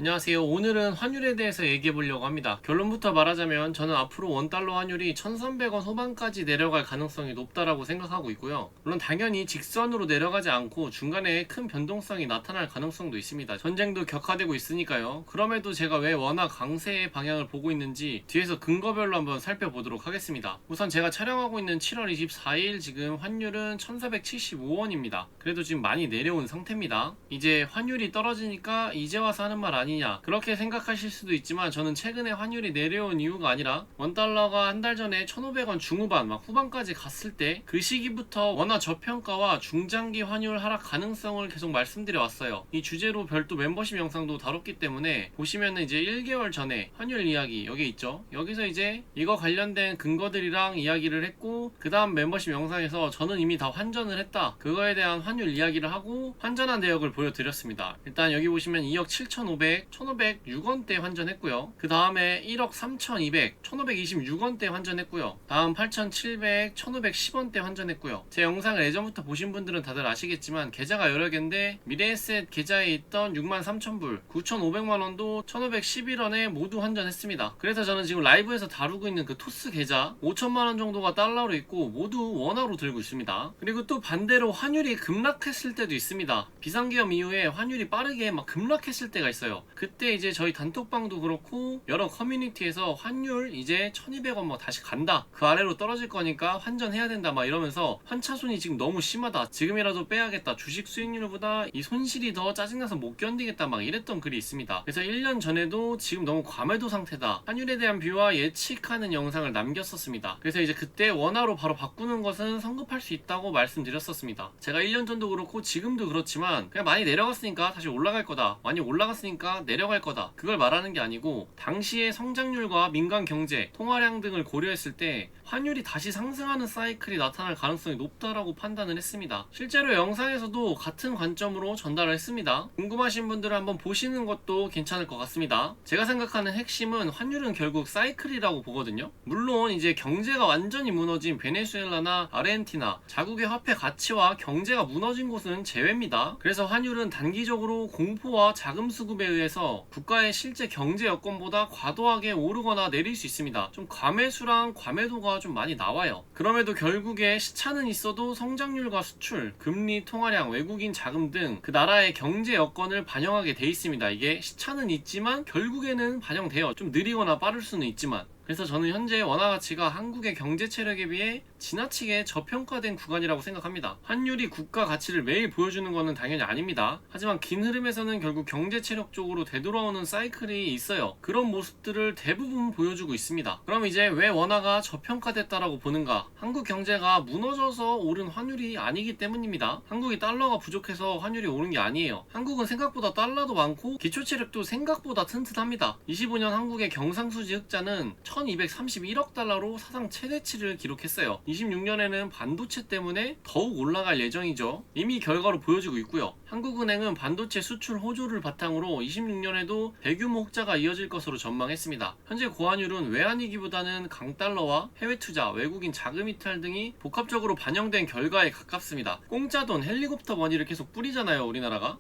안녕하세요. 오늘은 환율에 대해서 얘기해 보려고 합니다. 결론부터 말하자면 저는 앞으로 원달러 환율이 1300원 후반까지 내려갈 가능성이 높다라고 생각하고 있고요. 물론 당연히 직선으로 내려가지 않고 중간에 큰 변동성이 나타날 가능성도 있습니다. 전쟁도 격화되고 있으니까요. 그럼에도 제가 왜 워낙 강세의 방향을 보고 있는지 뒤에서 근거별로 한번 살펴보도록 하겠습니다. 우선 제가 촬영하고 있는 7월 24일 지금 환율은 1475원입니다. 그래도 지금 많이 내려온 상태입니다. 이제 환율이 떨어지니까 이제 와서 하는 말 아니냐 그렇게 생각하실 수도 있지만 저는 최근에 환율이 내려온 이유가 아니라 원달러가 한 달 전에 1500원 중후반 막 후반까지 갔을 때 그 시기부터 원화 저평가와 중장기 환율 하락 가능성을 계속 말씀드려 왔어요. 이 주제로 별도 멤버십 영상도 다뤘기 때문에 보시면은 이제 1개월 전에 환율 이야기 여기 있죠. 여기서 이제 이거 관련된 근거들이랑 이야기를 했고 그 다음 멤버십 영상에서 저는 이미 다 환전을 했다 그거에 대한 환율 이야기를 하고 환전한 내역을 보여드렸습니다. 일단 여기 보시면 2억 7500 1506원대 환전했고요. 그 다음에 1억 3200 1526원대 환전했고요. 다음 8700 1510원대 환전했고요. 제 영상을 예전부터 보신 분들은 다들 아시겠지만 계좌가 여러 개인데 미래에셋 계좌에 있던 63,000불 9500만원도 1511원에 모두 환전했습니다. 그래서 저는 지금 라이브에서 다루고 있는 그 토스 계좌 5천만원 정도가 달러로 있고 모두 원화로 들고 있습니다. 그리고 또 반대로 환율이 급락했을 때도 있습니다. 비상계엄 이후에 환율이 빠르게 막 급락했을 때가 있어요. 그때 이제 저희 단톡방도 그렇고 여러 커뮤니티에서 환율 이제 1200원 뭐 다시 간다 그 아래로 떨어질 거니까 환전해야 된다 막 이러면서 환차손이 지금 너무 심하다 지금이라도 빼야겠다 주식 수익률보다 이 손실이 더 짜증나서 못 견디겠다 막 이랬던 글이 있습니다. 그래서 1년 전에도 지금 너무 과매도 상태다 환율에 대한 뷰와 예측하는 영상을 남겼었습니다. 그래서 이제 그때 원화로 바로 바꾸는 것은 성급할 수 있다고 말씀드렸었습니다. 제가 1년 전도 그렇고 지금도 그렇지만 그냥 많이 내려갔으니까 다시 올라갈 거다 많이 올라갔으니까 내려갈 거다 그걸 말하는 게 아니고 당시의 성장률과 민간 경제, 통화량 등을 고려했을 때 환율이 다시 상승하는 사이클이 나타날 가능성이 높다라고 판단을 했습니다. 실제로 영상에서도 같은 관점으로 전달을 했습니다. 궁금하신 분들은 한번 보시는 것도 괜찮을 것 같습니다. 제가 생각하는 핵심은 환율은 결국 사이클이라고 보거든요. 물론 이제 경제가 완전히 무너진 베네수엘라나 아르헨티나 자국의 화폐 가치와 경제가 무너진 곳은 제외입니다. 그래서 환율은 단기적으로 공포와 자금 수급에 의해서 국가의 실제 경제 여건보다 과도하게 오르거나 내릴 수 있습니다. 좀 과매수랑 과매도가 좀 많이 나와요. 그럼에도 결국에 시차는 있어도 성장률과 수출, 금리, 통화량, 외국인 자금 등 그 나라의 경제 여건을 반영하게 돼 있습니다. 이게 시차는 있지만 결국에는 반영돼요. 좀 느리거나 빠를 수는 있지만. 그래서 저는 현재 원화 가치가 한국의 경제 체력에 비해 지나치게 저평가된 구간이라고 생각합니다. 환율이 국가 가치를 매일 보여주는 것은 당연히 아닙니다. 하지만 긴 흐름에서는 결국 경제 체력 쪽으로 되돌아오는 사이클이 있어요. 그런 모습들을 대부분 보여주고 있습니다. 그럼 이제 왜 원화가 저평가됐다라고 보는가? 한국 경제가 무너져서 오른 환율이 아니기 때문입니다. 한국이 달러가 부족해서 환율이 오른 게 아니에요. 한국은 생각보다 달러도 많고 기초 체력도 생각보다 튼튼합니다. 25년 한국의 경상수지 흑자는 1231억 달러로 사상 최대치를 기록했어요. 26년에는 반도체 때문에 더욱 올라갈 예정이죠. 이미 결과로 보여지고 있고요. 한국은행은 반도체 수출 호조를 바탕으로 26년에도 대규모 흑자가 이어질 것으로 전망했습니다. 현재 고환율은 외환위기보다는 강달러와 해외 투자, 외국인 자금 이탈 등이 복합적으로 반영된 결과에 가깝습니다. 공짜 돈, 헬리콥터 머니를 계속 뿌리잖아요, 우리나라가.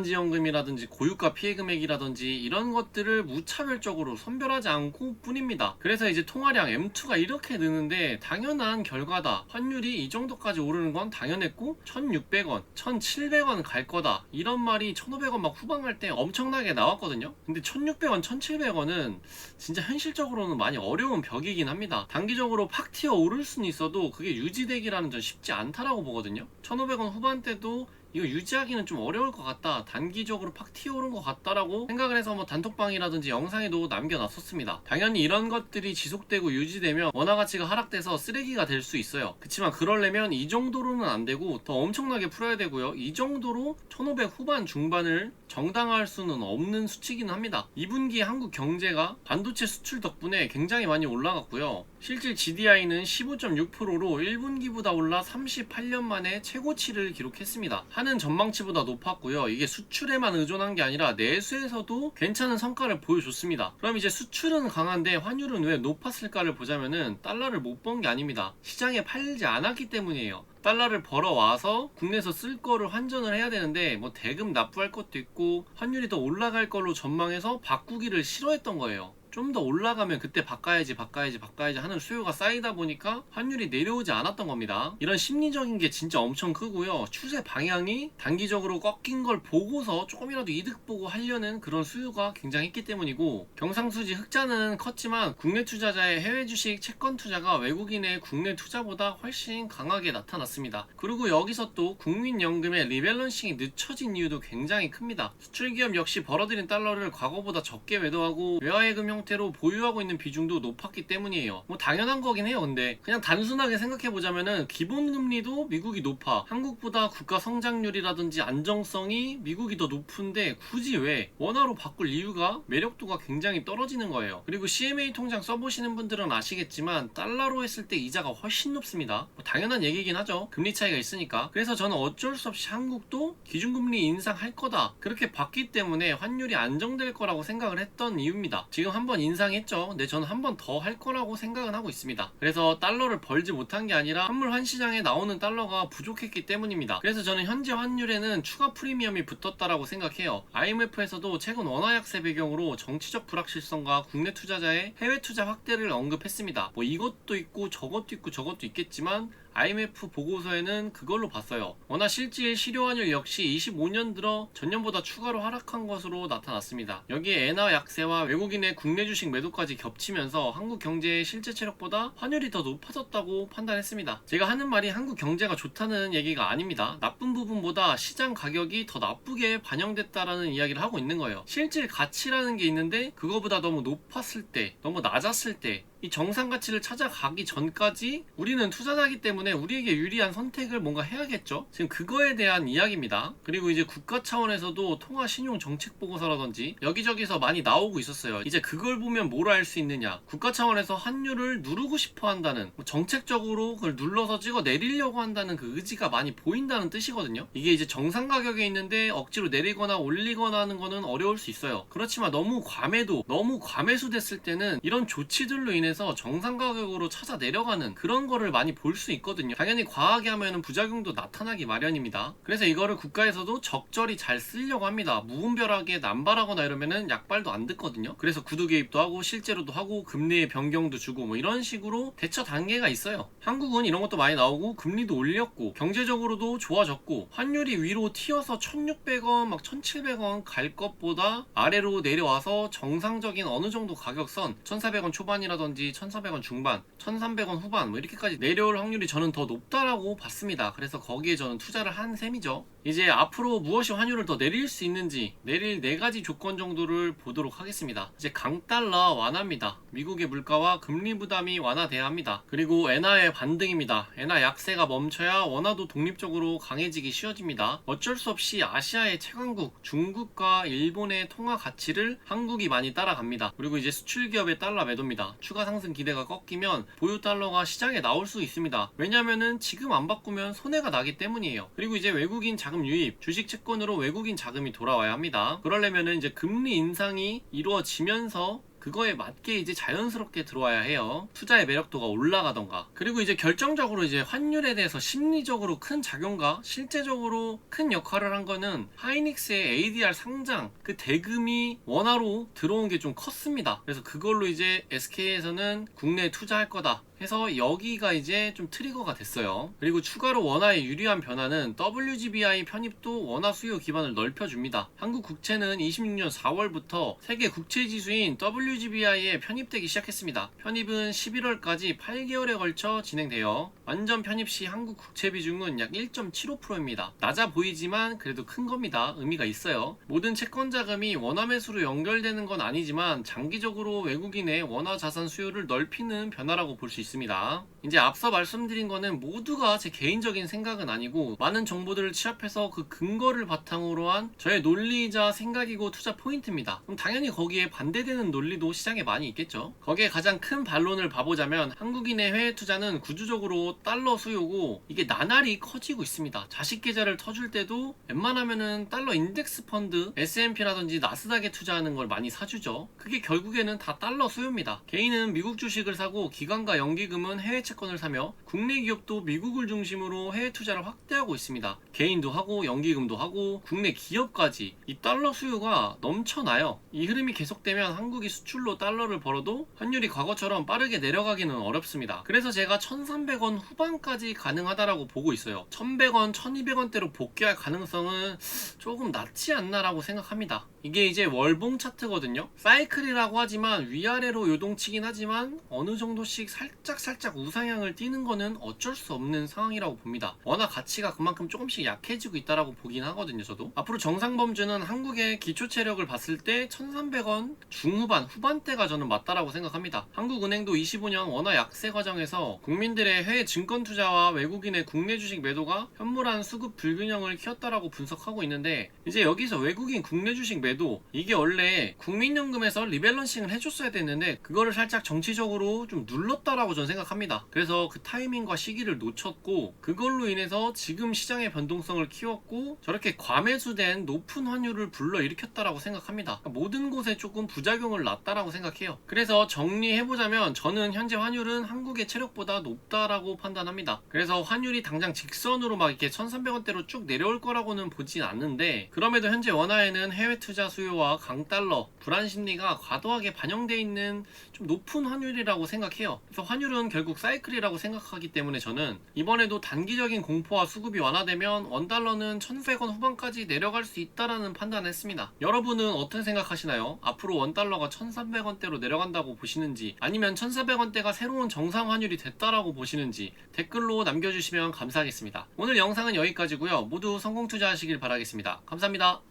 재난지원금이라든지 고유가 피해 금액이라든지 이런 것들을 무차별적으로 선별하지 않고 뿐입니다. 그래서 이제 통화량 M2가 이렇게 느는데 당연한 결과다. 환율이 이 정도까지 오르는 건 당연했고 1600원, 1700원 갈 거다. 이런 말이 1500원 막 후반 갈 때 엄청나게 나왔거든요. 근데 1600원, 1700원은 진짜 현실적으로는 많이 어려운 벽이긴 합니다. 단기적으로 팍 튀어 오를 수는 있어도 그게 유지되기라는 전 쉽지 않다라고 보거든요. 1500원 후반대도 이거 유지하기는 좀 어려울 것 같다 단기적으로 팍 튀어오른 것 같다라고 생각을 해서 뭐 단톡방이라든지 영상에도 남겨놨었습니다. 당연히 이런 것들이 지속되고 유지되면 원화 가치가 하락돼서 쓰레기가 될 수 있어요. 그치만 그러려면 이 정도로는 안 되고 더 엄청나게 풀어야 되고요. 이 정도로 1500 후반 중반을 정당화할 수는 없는 수치긴 합니다. 2분기 한국 경제가 반도체 수출 덕분에 굉장히 많이 올라갔고요. 실질 GDI는 15.6%로 1분기보다 올라 38년 만에 최고치를 기록했습니다. 하는 전망치보다 높았고요. 이게 수출에만 의존한 게 아니라 내수에서도 괜찮은 성과를 보여줬습니다. 그럼 이제 수출은 강한데 환율은 왜 높았을까를 보자면은 달러를 못 번 게 아닙니다. 시장에 팔지 않았기 때문이에요. 달러를 벌어와서 국내에서 쓸 거를 환전을 해야 되는데 뭐 대금 납부할 것도 있고 환율이 더 올라갈 걸로 전망해서 바꾸기를 싫어했던 거예요. 좀 더 올라가면 그때 바꿔야지 하는 수요가 쌓이다 보니까 환율이 내려오지 않았던 겁니다. 이런 심리적인 게 진짜 엄청 크고요. 추세 방향이 단기적으로 꺾인 걸 보고서 조금이라도 이득 보고 하려는 그런 수요가 굉장했기 때문이고, 경상수지 흑자는 컸지만 국내 투자자의 해외 주식 채권 투자가 외국인의 국내 투자보다 훨씬 강하게 나타났습니다. 그리고 여기서 또 국민연금의 리밸런싱이 늦춰진 이유도 굉장히 큽니다. 수출기업 역시 벌어들인 달러를 과거보다 적게 매도하고 외화예금 형태로 보유하고 있는 비중도 높았기 때문이에요. 뭐 당연한 거긴 해요. 근데 그냥 단순하게 생각해보자면은 기본금리도 미국이 높아, 한국보다 국가 성장률이라든지 안정성이 미국이 더 높은데 굳이 왜 원화로 바꿀 이유가, 매력도가 굉장히 떨어지는 거예요. 그리고 CMA 통장 써보시는 분들은 아시겠지만 달러로 했을 때 이자가 훨씬 높습니다. 뭐 당연한 얘기긴 하죠. 금리 차이가 있으니까. 그래서 저는 어쩔 수 없이 한국도 기준금리 인상할 거다, 그렇게 봤기 때문에 환율이 안정될 거라고 생각을 했던 이유입니다. 지금 한번 인상했죠. 근데 저는 한 번 더 할 거라고 생각은 하고 있습니다. 그래서 달러를 벌지 못한 게 아니라 환물 환시장에 나오는 달러가 부족했기 때문입니다. 그래서 저는 현재 환율에는 추가 프리미엄이 붙었다라고 생각해요. IMF에서도 최근 원화 약세 배경으로 정치적 불확실성과 국내 투자자의 해외 투자 확대를 언급했습니다. 뭐 이것도 있고 저것도 있고 저것도 있겠지만 IMF 보고서에는 그걸로 봤어요. 원화 실질 실효환율 역시 25년 들어 전년보다 추가로 하락한 것으로 나타났습니다. 여기에 엔화 약세와 외국인의 국내 주식 매도까지 겹치면서 한국 경제의 실제 체력보다 환율이 더 높아졌다고 판단했습니다. 제가 하는 말이 한국 경제가 좋다는 얘기가 아닙니다. 나쁜 부분보다 시장 가격이 더 나쁘게 반영됐다라는 이야기를 하고 있는 거예요. 실질 가치라는 게 있는데 그거보다 너무 높았을 때, 너무 낮았을 때, 이 정상 가치를 찾아가기 전까지 우리는 투자자이기 때문에 우리에게 유리한 선택을 뭔가 해야겠죠. 지금 그거에 대한 이야기입니다. 그리고 이제 국가 차원에서도 통화 신용 정책 보고서라든지 여기저기서 많이 나오고 있었어요. 이제 그걸 보면 뭘 알 수 있느냐, 국가 차원에서 환율을 누르고 싶어 한다는, 정책적으로 그걸 눌러서 찍어 내리려고 한다는 그 의지가 많이 보인다는 뜻이거든요. 이게 이제 정상 가격에 있는데 억지로 내리거나 올리거나 하는 거는 어려울 수 있어요. 그렇지만 너무 과매도, 너무 과매수 됐을 때는 이런 조치들로 인해서 정상 가격으로 찾아 내려가는 그런 거를 많이 볼 수 있거든요. 당연히 과하게 하면 부작용도 나타나기 마련입니다. 그래서 이거를 국가에서도 적절히 잘 쓰려고 합니다. 무분별하게 남발하거나 이러면은 약발도 안 듣거든요. 그래서 구두 개입도 하고 실제로도 하고 금리의 변경도 주고 뭐 이런 식으로 대처 단계가 있어요. 한국은 이런 것도 많이 나오고 금리도 올렸고 경제적으로도 좋아졌고 환율이 위로 튀어서 1600원 막 1700원 갈 것보다 아래로 내려와서 정상적인 어느 정도 가격선 1400원 초반이라든지 1400원 중반, 1300원 후반 뭐 이렇게까지 내려올 확률이 저는 더 높다라고 봤습니다. 그래서 거기에 저는 투자를 한 셈이죠. 이제 앞으로 무엇이 환율을 더 내릴 수 있는지, 내릴 4가지 조건 정도를 보도록 하겠습니다. 이제 강달러 완화입니다. 미국의 물가와 금리 부담이 완화돼야 합니다. 그리고 엔화의 반등입니다. 엔화 약세가 멈춰야 원화도 독립적으로 강해지기 쉬워집니다. 어쩔 수 없이 아시아의 최강국 중국과 일본의 통화 가치를 한국이 많이 따라갑니다. 그리고 이제 수출 기업의 달러 매도입니다. 추가 상승 기대가 꺾이면 보유 달러가 시장에 나올 수 있습니다. 왜냐면은 지금 안 바꾸면 손해가 나기 때문이에요. 그리고 이제 외국인 자금 유입, 주식 채권으로 외국인 자금이 돌아와야 합니다. 그러려면은 이제 금리 인상이 이루어지면서 그거에 맞게 이제 자연스럽게 들어와야 해요. 투자의 매력도가 올라가던가. 그리고 이제 결정적으로 이제 환율에 대해서 심리적으로 큰 작용과 실제적으로 큰 역할을 한 거는 하이닉스의 ADR 상장, 그 대금이 원화로 들어온 게 좀 컸습니다. 그래서 그걸로 이제 SK에서는 국내에 투자할 거다 해서 여기가 이제 좀 트리거가 됐어요. 그리고 추가로 원화의 유리한 변화는 WGBI 편입도 원화 수요 기반을 넓혀줍니다. 한국 국채는 26년 4월부터 세계 국채지수인 WGBI에 편입되기 시작했습니다. 편입은 11월까지 8개월에 걸쳐 진행되어 완전 편입 시 한국 국채 비중은 약 1.75%입니다. 낮아 보이지만 그래도 큰 겁니다. 의미가 있어요. 모든 채권 자금이 원화 매수로 연결되는 건 아니지만 장기적으로 외국인의 원화 자산 수요를 넓히는 변화라고 볼 수 있습니다. 이제 앞서 말씀드린 거는 모두가 제 개인적인 생각은 아니고 많은 정보들을 취합해서 그 근거를 바탕으로 한 저의 논리이자 생각이고 투자 포인트입니다. 그럼 당연히 거기에 반대되는 논리도 기대도 시장에 많이 있겠죠. 거기에 가장 큰 반론을 봐보자면 한국인의 해외 투자는 구조적으로 달러 수요고 이게 나날이 커지고 있습니다. 자식 계좌를 터줄 때도 웬만하면은 달러 인덱스 펀드 S&P라든지 나스닥에 투자하는 걸 많이 사주죠. 그게 결국에는 다 달러 수요입니다. 개인은 미국 주식을 사고 기관과 연기금은 해외 채권을 사며 국내 기업도 미국을 중심으로 해외 투자를 확대하고 있습니다. 개인도 하고 연기금도 하고 국내 기업까지 이 달러 수요가 넘쳐나요. 이 흐름이 계속되면 한국이 수출로 달러를 벌어도 환율이 과거처럼 빠르게 내려가기는 어렵습니다. 그래서 제가 1300원 후반까지 가능하다라고 보고 있어요. 1100원, 1200원대로 복귀할 가능성은 조금 낮지 않나라고 생각합니다. 이게 이제 월봉 차트거든요. 사이클이라고 하지만 위아래로 요동치긴 하지만 어느 정도씩 살짝 우상향을 띠는 거는 어쩔 수 없는 상황이라고 봅니다. 워낙 가치가 그만큼 조금씩 약해지고 있다라고 보긴 하거든요. 저도 앞으로 정상범주는 한국의 기초 체력을 봤을 때 1300원 중후반 후반대가 저는 맞다라고 생각합니다. 한국은행도 25년 원화 약세 과정에서 국민들의 해외 증권 투자와 외국인의 국내 주식 매도가 현물한 수급 불균형을 키웠다라고 분석하고 있는데, 이제 여기서 외국인 국내 주식 매도 이게 원래 국민연금에서 리밸런싱을 해줬어야 됐는데 그거를 살짝 정치적으로 좀 눌렀다라고 저는 생각합니다. 그래서 그 타이밍과 시기를 놓쳤고 그걸로 인해서 지금 시장의 변동성을 키웠고 저렇게 과매수된 높은 환율을 불러일으켰다라고 생각합니다. 그러니까 모든 곳에 조금 부작용을 놨다라고 생각해요. 그래서 정리해보자면 저는 현재 환율은 한국의 체력보다 높다라고 판단합니다. 그래서 환율이 당장 직선으로 막 이렇게 1300원대로 쭉 내려올 거라고는 보진 않는데, 그럼에도 현재 원화에는 해외 투자 수요와 강달러, 불안 심리가 과도하게 반영되어 있는 좀 높은 환율이라고 생각해요. 그래서 환율은 결국 사이클이라고 생각하기 때문에 저는 이번에도 단기적인 공포와 수급이 완화되면 원달러는 1100원 후반까지 내려갈 수 있다라는 판단을 했습니다. 여러분은 어떻게 생각하시나요? 앞으로 원달러가 1300원대로 내려간다고 보시는지 아니면 1400원대가 새로운 정상 환율이 됐다라고 보시는지 댓글로 남겨주시면 감사하겠습니다. 오늘 영상은 여기까지고요. 모두 성공 투자하시길 바라겠습니다. 감사합니다.